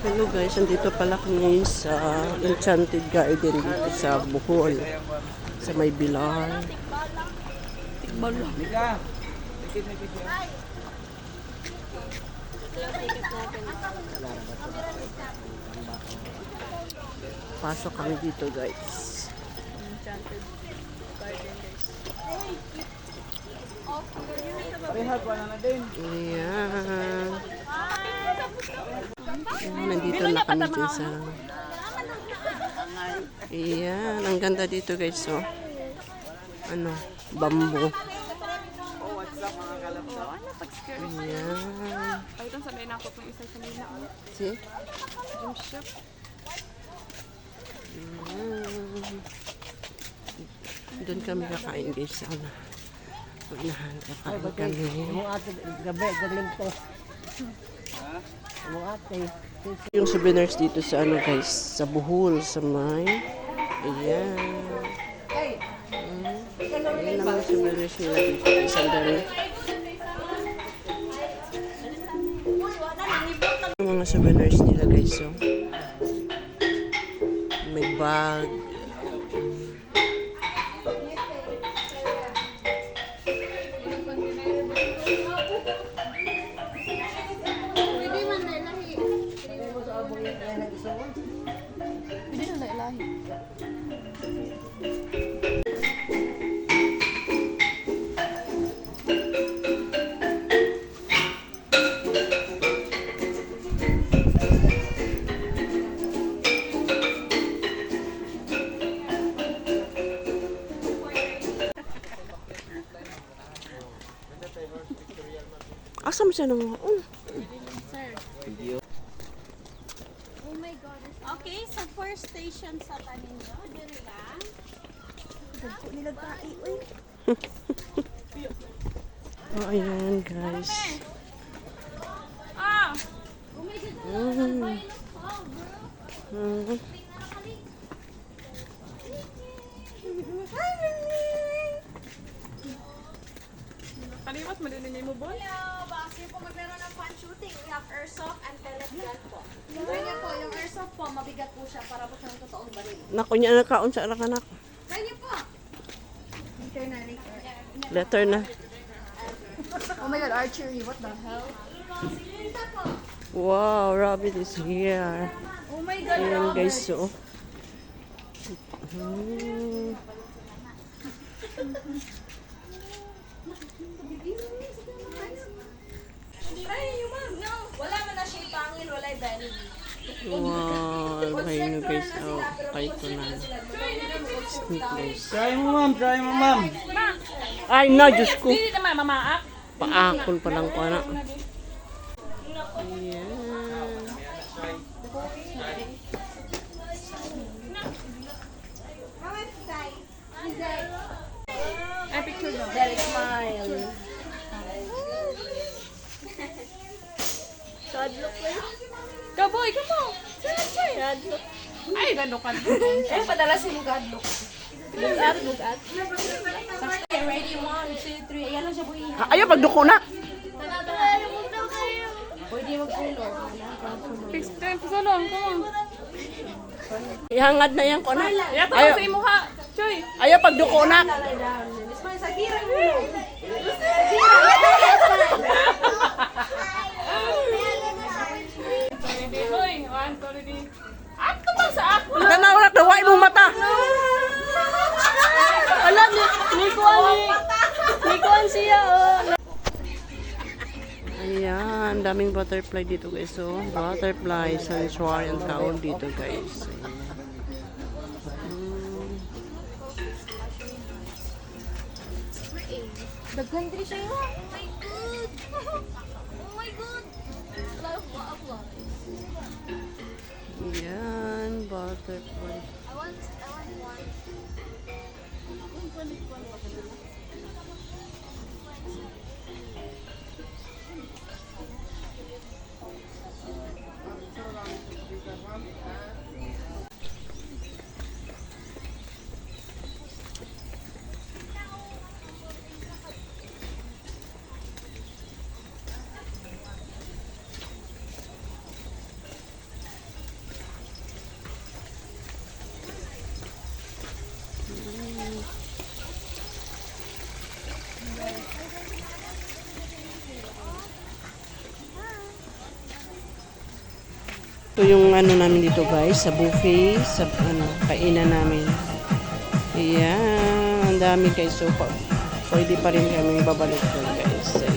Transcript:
Hello guys, andito pala kami sa Enchanted Garden dito sa Bohol. Sa may Bilar. Tikbalo. Pasok kami dito guys. Enchanted Garden guys. Parehas wala na din. Ayan. Nandito na kami dyan sa... Ayan, ang ganda dito guys, oh. Ano, bamboo. Oh, what's up mga kalapsa? Ano pag-scare? Ayan. Ay, itong sabihin na ako itong isa sa nila. See? Gym shop. Ayan. Doon kami kakain guys, ano. Unahan, kakain kami. Yung ate, gabi, galing to. Yung ate. Yung souvenirs dito sa ano guys, sa Bohol, sa may... Ayan. Ayan ang mga souvenirs nila dito. Isang dami. Yung mga souvenirs nila guys, oh. May bag. Pwede na nailahi. Asam siya nang... Oh. Sir. Oh my God. Okay, sa first station sa Taninyo, dito lang. Dito nila tayo, uy. Oh, ayan guys. Ah! Oh my God, Mm. why not fall, bro? Mm. Kaliwas, malinin mo ball. Hello, baka po maglaro ng fan shooting. We have airsoft and pellet gun po. Try niyo po, yung airsoft po, mabigat po siya para po siyang totoong baril. Naku niya nakaon sa anak-anak. Try niyo po. Later na, later. Letter na. Oh my God, archery. What the hell? Isa po. Wow, rabbit is here. Oh my God, Ayan Robert. guys, so. Hmm. Try niyo, ma'am. No. Wala man na siya pangil, wala'y belly. Wow, kayo nyo guys. Oh, kay ko na. Sneak guys. Try mo ma'am, try mo ma'am. Ay, na, Diyos ko. Hindi naman mamaak. Paakol pa lang ko na. Ayan. Ay, picture daw. Derek smile. God look like. Go boy, come on. God look. Ay, gano'n ka. Eh, padala si mo God look. Lugat, lugat. Okay, ready, 1, 2, 3. Ayan lang siya buhay. Ayaw, pagduko na. Pwede magsulo. Picture, pasalong, come on. Ihangad na yan ko na. Yato Ayaw, sa imuha. Choy. ayaw, pagduko na. Sagira mo. Ready, hoy. 1, 2, ready. Ato ba sa ako? Tanaw na, dawai mo mata. Alam, Nikuan siya, oh. Ayan, daming butterfly dito guys. So, butterfly, sanctuary ang tawag dito guys. Daghan din siya yun. Oh my God. Oh my God. Love, love, love. Ayan, butterfly. I want one. Ito yung ano namin dito guys, sa buffet, sa ano, kainan namin. Ayan, ang dami guys. So, pwede pa rin kami babalik doon guys.